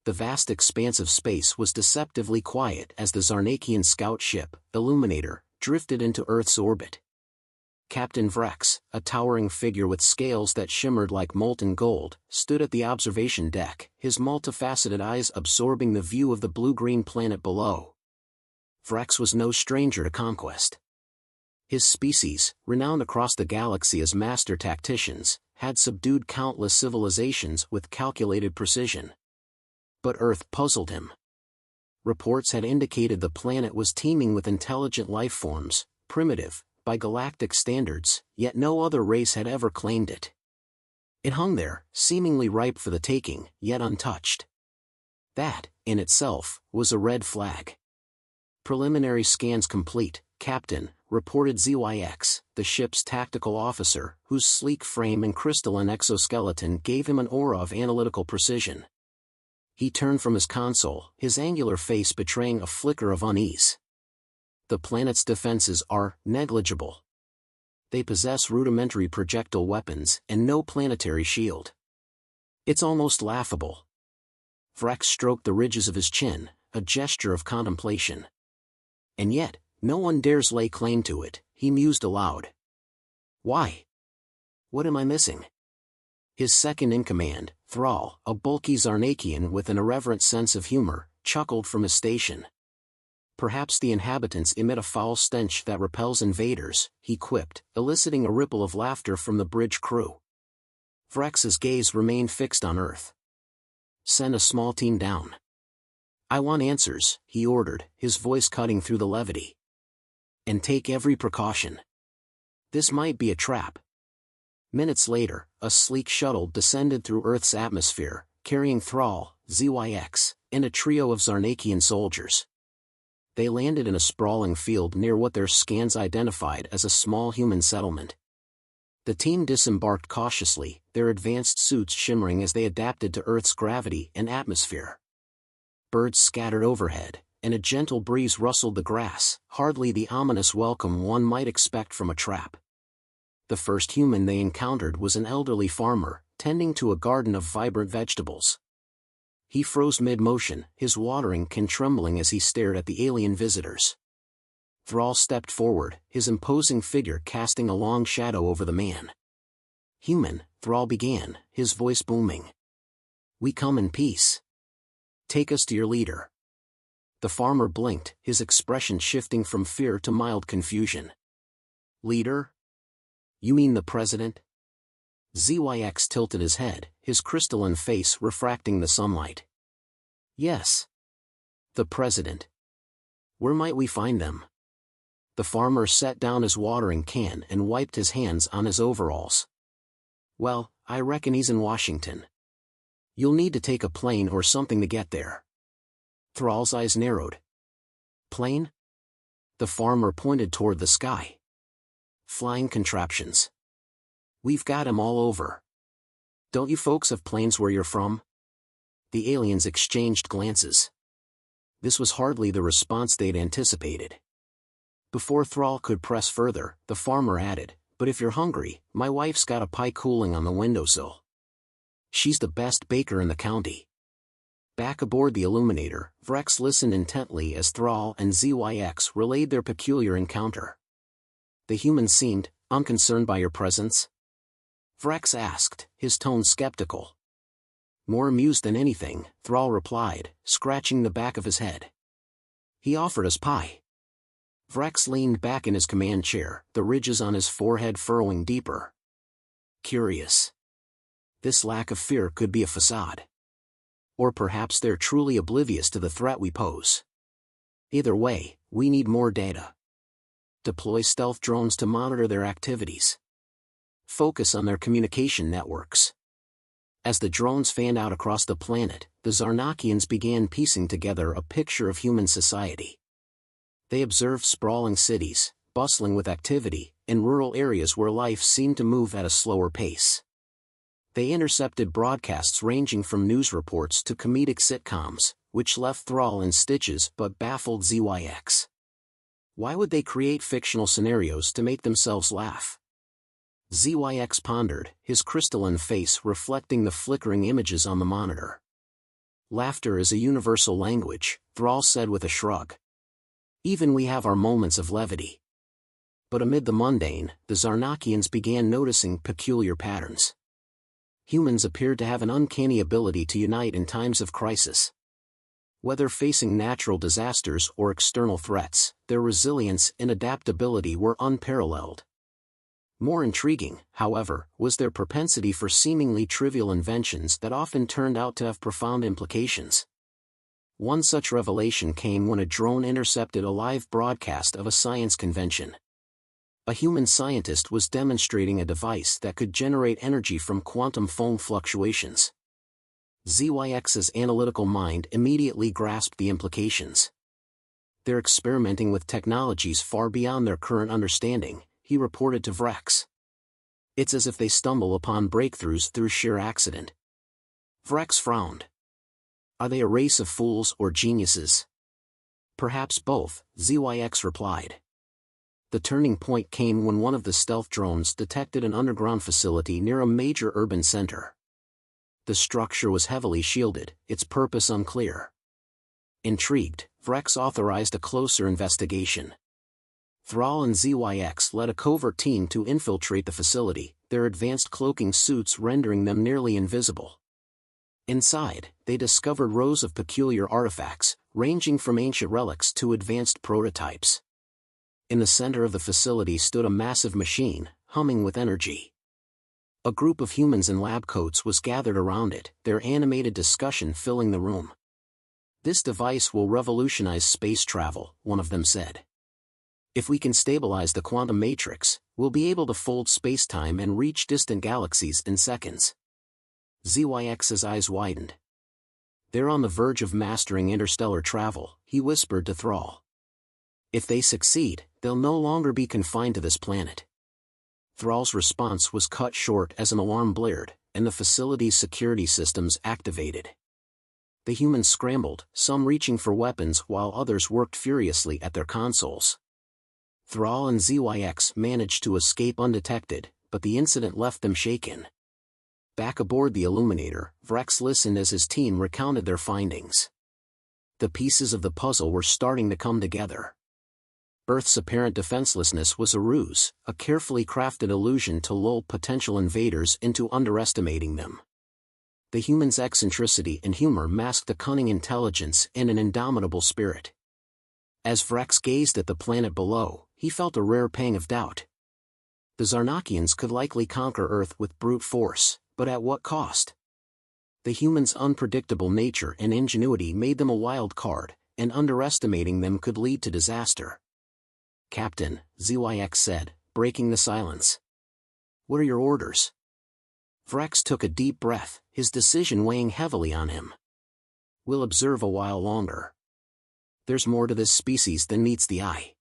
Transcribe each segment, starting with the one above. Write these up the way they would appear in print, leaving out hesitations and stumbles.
The vast expanse of space was deceptively quiet as the Zarnakian scout ship, Illuminator, drifted into Earth's orbit. Captain Vrex, a towering figure with scales that shimmered like molten gold, stood at the observation deck, his multifaceted eyes absorbing the view of the blue-green planet below. Vrex was no stranger to conquest. His species, renowned across the galaxy as master tacticians, had subdued countless civilizations with calculated precision. But Earth puzzled him. Reports had indicated the planet was teeming with intelligent life forms, primitive, by galactic standards, yet no other race had ever claimed it. It hung there, seemingly ripe for the taking, yet untouched. That, in itself, was a red flag. Preliminary scans complete, Captain, reported ZYX, the ship's tactical officer, whose sleek frame and crystalline exoskeleton gave him an aura of analytical precision. He turned from his console, his angular face betraying a flicker of unease. The planet's defenses are negligible. They possess rudimentary projectile weapons and no planetary shield. It's almost laughable. Vrex stroked the ridges of his chin, a gesture of contemplation. And yet, no one dares lay claim to it, he mused aloud. Why? What am I missing? His second-in-command, Thrall, a bulky Zarnakian with an irreverent sense of humor, chuckled from his station. Perhaps the inhabitants emit a foul stench that repels invaders, he quipped, eliciting a ripple of laughter from the bridge crew. Vrex's gaze remained fixed on Earth. Send a small team down. I want answers, he ordered, his voice cutting through the levity. And take every precaution. This might be a trap. Minutes later, a sleek shuttle descended through Earth's atmosphere, carrying Thrall, ZYX, and a trio of Zarnakian soldiers. They landed in a sprawling field near what their scans identified as a small human settlement. The team disembarked cautiously, their advanced suits shimmering as they adapted to Earth's gravity and atmosphere. Birds scattered overhead, and a gentle breeze rustled the grass, hardly the ominous welcome one might expect from a trap. The first human they encountered was an elderly farmer, tending to a garden of vibrant vegetables. He froze mid-motion, his watering can trembling as he stared at the alien visitors. Thrall stepped forward, his imposing figure casting a long shadow over the man. Human, Thrall began, his voice booming. We come in peace. Take us to your leader. The farmer blinked, his expression shifting from fear to mild confusion. Leader? You mean the president? ZYX tilted his head, his crystalline face refracting the sunlight. Yes. The president. Where might we find them? The farmer set down his watering can and wiped his hands on his overalls. Well, I reckon he's in Washington. You'll need to take a plane or something to get there. Thrall's eyes narrowed. Plane? The farmer pointed toward the sky. Flying contraptions. We've got 'em all over. Don't you folks have planes where you're from? The aliens exchanged glances. This was hardly the response they'd anticipated. Before Thrall could press further, the farmer added, but if you're hungry, my wife's got a pie cooling on the windowsill. She's the best baker in the county. Back aboard the Illuminator, Vrex listened intently as Thrall and ZYX relayed their peculiar encounter. The human seemed unconcerned by your presence? Vrex asked, his tone skeptical. More amused than anything, Thrall replied, scratching the back of his head. He offered us pie. Vrex leaned back in his command chair, the ridges on his forehead furrowing deeper. Curious. This lack of fear could be a facade. Or perhaps they're truly oblivious to the threat we pose. Either way, we need more data. Deploy stealth drones to monitor their activities. Focus on their communication networks. As the drones fanned out across the planet, the Zarnakians began piecing together a picture of human society. They observed sprawling cities, bustling with activity, in rural areas where life seemed to move at a slower pace. They intercepted broadcasts ranging from news reports to comedic sitcoms, which left Thrall in stitches but baffled ZYX. Why would they create fictional scenarios to make themselves laugh? ZYX pondered, his crystalline face reflecting the flickering images on the monitor. Laughter is a universal language, Thrall said with a shrug. Even we have our moments of levity. But amid the mundane, the Zarnakians began noticing peculiar patterns. Humans appeared to have an uncanny ability to unite in times of crisis. Whether facing natural disasters or external threats, their resilience and adaptability were unparalleled. More intriguing, however, was their propensity for seemingly trivial inventions that often turned out to have profound implications. One such revelation came when a drone intercepted a live broadcast of a science convention. A human scientist was demonstrating a device that could generate energy from quantum foam fluctuations. ZYX's analytical mind immediately grasped the implications. They're experimenting with technologies far beyond their current understanding, he reported to Vrex. It's as if they stumble upon breakthroughs through sheer accident. Vrex frowned. Are they a race of fools or geniuses? Perhaps both, ZYX replied. The turning point came when one of the stealth drones detected an underground facility near a major urban center. The structure was heavily shielded, its purpose unclear. Intrigued, Vrex authorized a closer investigation. Thrall and ZYX led a covert team to infiltrate the facility, their advanced cloaking suits rendering them nearly invisible. Inside, they discovered rows of peculiar artifacts, ranging from ancient relics to advanced prototypes. In the center of the facility stood a massive machine, humming with energy. A group of humans in lab coats was gathered around it, their animated discussion filling the room. This device will revolutionize space travel, one of them said. If we can stabilize the quantum matrix, we'll be able to fold spacetime and reach distant galaxies in seconds. ZYX's eyes widened. They're on the verge of mastering interstellar travel, he whispered to Thrall. If they succeed, they'll no longer be confined to this planet. Thrall's response was cut short as an alarm blared, and the facility's security systems activated. The humans scrambled, some reaching for weapons while others worked furiously at their consoles. Thrall and ZYX managed to escape undetected, but the incident left them shaken. Back aboard the Illuminator, Vrex listened as his team recounted their findings. The pieces of the puzzle were starting to come together. Earth's apparent defenselessness was a ruse, a carefully crafted illusion to lull potential invaders into underestimating them. The humans' eccentricity and humor masked a cunning intelligence and an indomitable spirit. As Vrex gazed at the planet below, he felt a rare pang of doubt. The Zarnakians could likely conquer Earth with brute force, but at what cost? The humans' unpredictable nature and ingenuity made them a wild card, and underestimating them could lead to disaster. Captain, ZYX said, breaking the silence. What are your orders? Vrex took a deep breath, his decision weighing heavily on him. We'll observe a while longer. There's more to this species than meets the eye.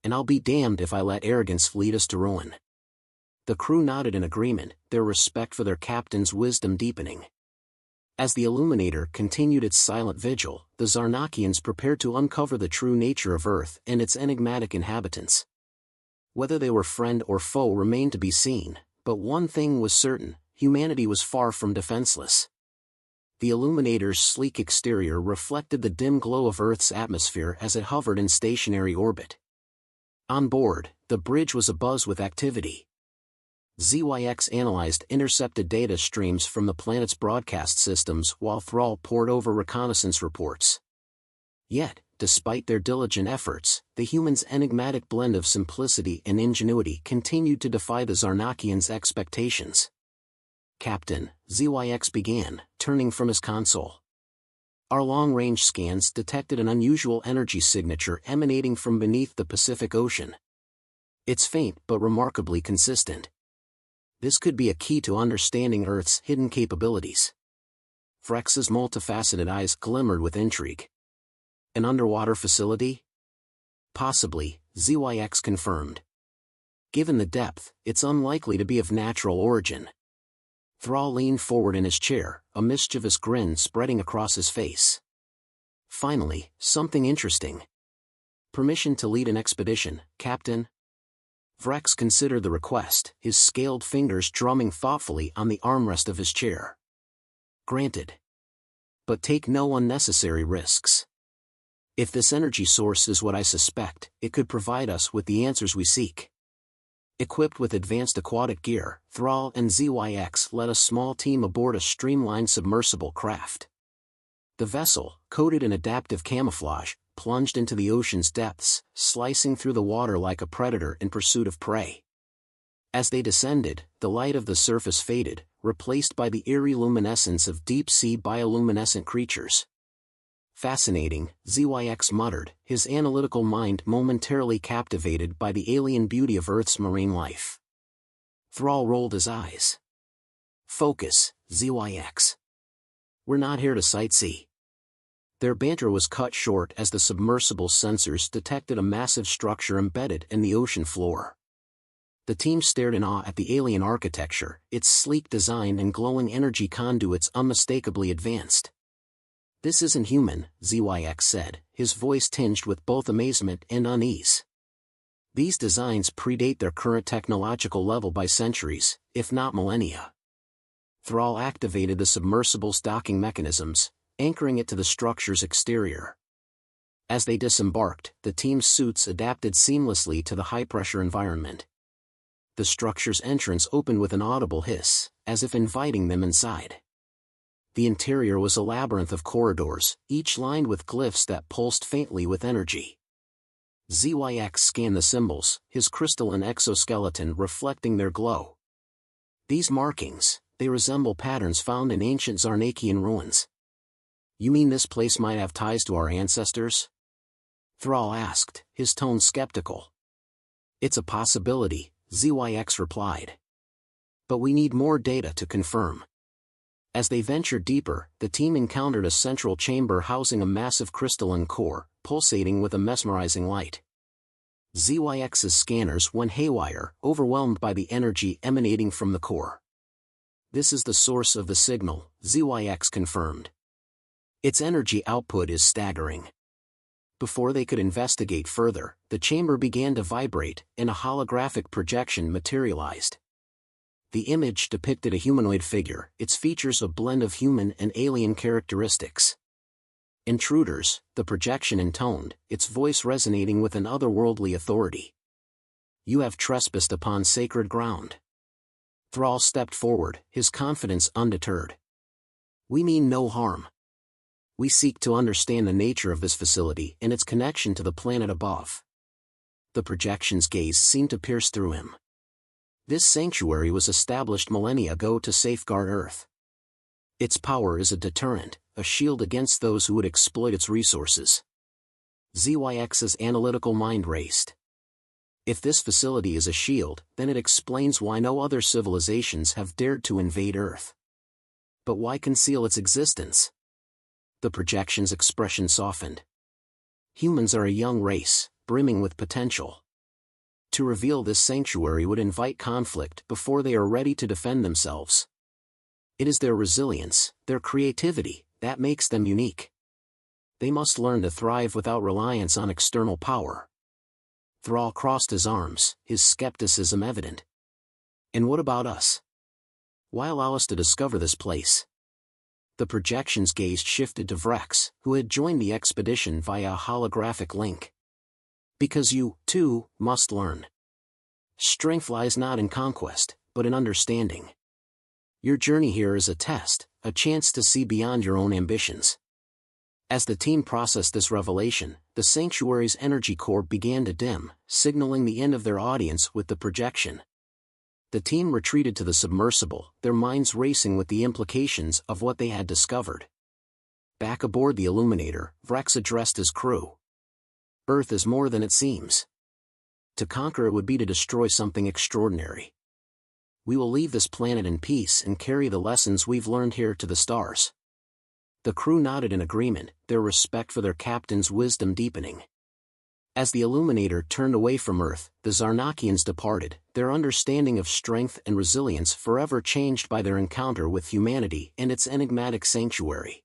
And I'll be damned if I let arrogance lead us to ruin. The crew nodded in agreement, their respect for their captain's wisdom deepening. As the Illuminator continued its silent vigil, the Zarnakians prepared to uncover the true nature of Earth and its enigmatic inhabitants. Whether they were friend or foe remained to be seen, but one thing was certain: humanity was far from defenseless. The Illuminator's sleek exterior reflected the dim glow of Earth's atmosphere as it hovered in stationary orbit. On board, the bridge was abuzz with activity. ZYX analyzed intercepted data streams from the planet's broadcast systems while Thrall pored over reconnaissance reports. Yet, despite their diligent efforts, the humans' enigmatic blend of simplicity and ingenuity continued to defy the Zarnakians' expectations. Captain, ZYX began, turning from his console. Our long-range scans detected an unusual energy signature emanating from beneath the Pacific Ocean. It's faint but remarkably consistent. This could be a key to understanding Earth's hidden capabilities. Vrex's multifaceted eyes glimmered with intrigue. An underwater facility? Possibly, ZYX confirmed. Given the depth, it's unlikely to be of natural origin. Thrall leaned forward in his chair, a mischievous grin spreading across his face. Finally, something interesting. Permission to lead an expedition, Captain? Vrex considered the request, his scaled fingers drumming thoughtfully on the armrest of his chair. Granted. but take no unnecessary risks. If this energy source is what I suspect, it could provide us with the answers we seek. Equipped with advanced aquatic gear, Thrall and ZYX led a small team aboard a streamlined submersible craft. The vessel, coated in adaptive camouflage, plunged into the ocean's depths, slicing through the water like a predator in pursuit of prey. As they descended, the light of the surface faded, replaced by the eerie luminescence of deep-sea bioluminescent creatures. Fascinating, ZYX muttered, his analytical mind momentarily captivated by the alien beauty of Earth's marine life. Thrall rolled his eyes. Focus, ZYX. We're not here to sightsee. Their banter was cut short as the submersible's sensors detected a massive structure embedded in the ocean floor. The team stared in awe at the alien architecture, its sleek design and glowing energy conduits unmistakably advanced. This isn't human, ZYX said, his voice tinged with both amazement and unease. These designs predate their current technological level by centuries, if not millennia. Thrall activated the submersible's docking mechanisms, anchoring it to the structure's exterior. As they disembarked, the team's suits adapted seamlessly to the high-pressure environment. The structure's entrance opened with an audible hiss, as if inviting them inside. The interior was a labyrinth of corridors, each lined with glyphs that pulsed faintly with energy. ZYX scanned the symbols, his crystalline exoskeleton reflecting their glow. These markings, they resemble patterns found in ancient Zarnakian ruins. You mean this place might have ties to our ancestors? Thrall asked, his tone skeptical. It's a possibility, ZYX replied. But we need more data to confirm. As they ventured deeper, the team encountered a central chamber housing a massive crystalline core, pulsating with a mesmerizing light. ZYX's scanners went haywire, overwhelmed by the energy emanating from the core. This is the source of the signal, ZYX confirmed. Its energy output is staggering. Before they could investigate further, the chamber began to vibrate, and a holographic projection materialized. The image depicted a humanoid figure, its features a blend of human and alien characteristics. Intruders, the projection intoned, its voice resonating with an otherworldly authority. You have trespassed upon sacred ground. Thrall stepped forward, his confidence undeterred. We mean no harm. We seek to understand the nature of this facility and its connection to the planet above. The projection's gaze seemed to pierce through him. This sanctuary was established millennia ago to safeguard Earth. Its power is a deterrent, a shield against those who would exploit its resources. ZYX's analytical mind raced. If this facility is a shield, then it explains why no other civilizations have dared to invade Earth. But why conceal its existence? The projection's expression softened. Humans are a young race, brimming with potential. To reveal this sanctuary would invite conflict before they are ready to defend themselves. It is their resilience, their creativity, that makes them unique. They must learn to thrive without reliance on external power. Thrall crossed his arms, his skepticism evident. And what about us? Why allow us to discover this place? The projection's gaze shifted to Vrex, who had joined the expedition via a holographic link. Because you, too, must learn. Strength lies not in conquest, but in understanding. Your journey here is a test, a chance to see beyond your own ambitions. As the team processed this revelation, the sanctuary's energy core began to dim, signaling the end of their audience with the projection. The team retreated to the submersible, their minds racing with the implications of what they had discovered. Back aboard the Illuminator, Vrex addressed his crew. Earth is more than it seems. To conquer it would be to destroy something extraordinary. We will leave this planet in peace and carry the lessons we've learned here to the stars. The crew nodded in agreement, their respect for their captain's wisdom deepening. As the Illuminator turned away from Earth, the Zarnakians departed, their understanding of strength and resilience forever changed by their encounter with humanity and its enigmatic sanctuary.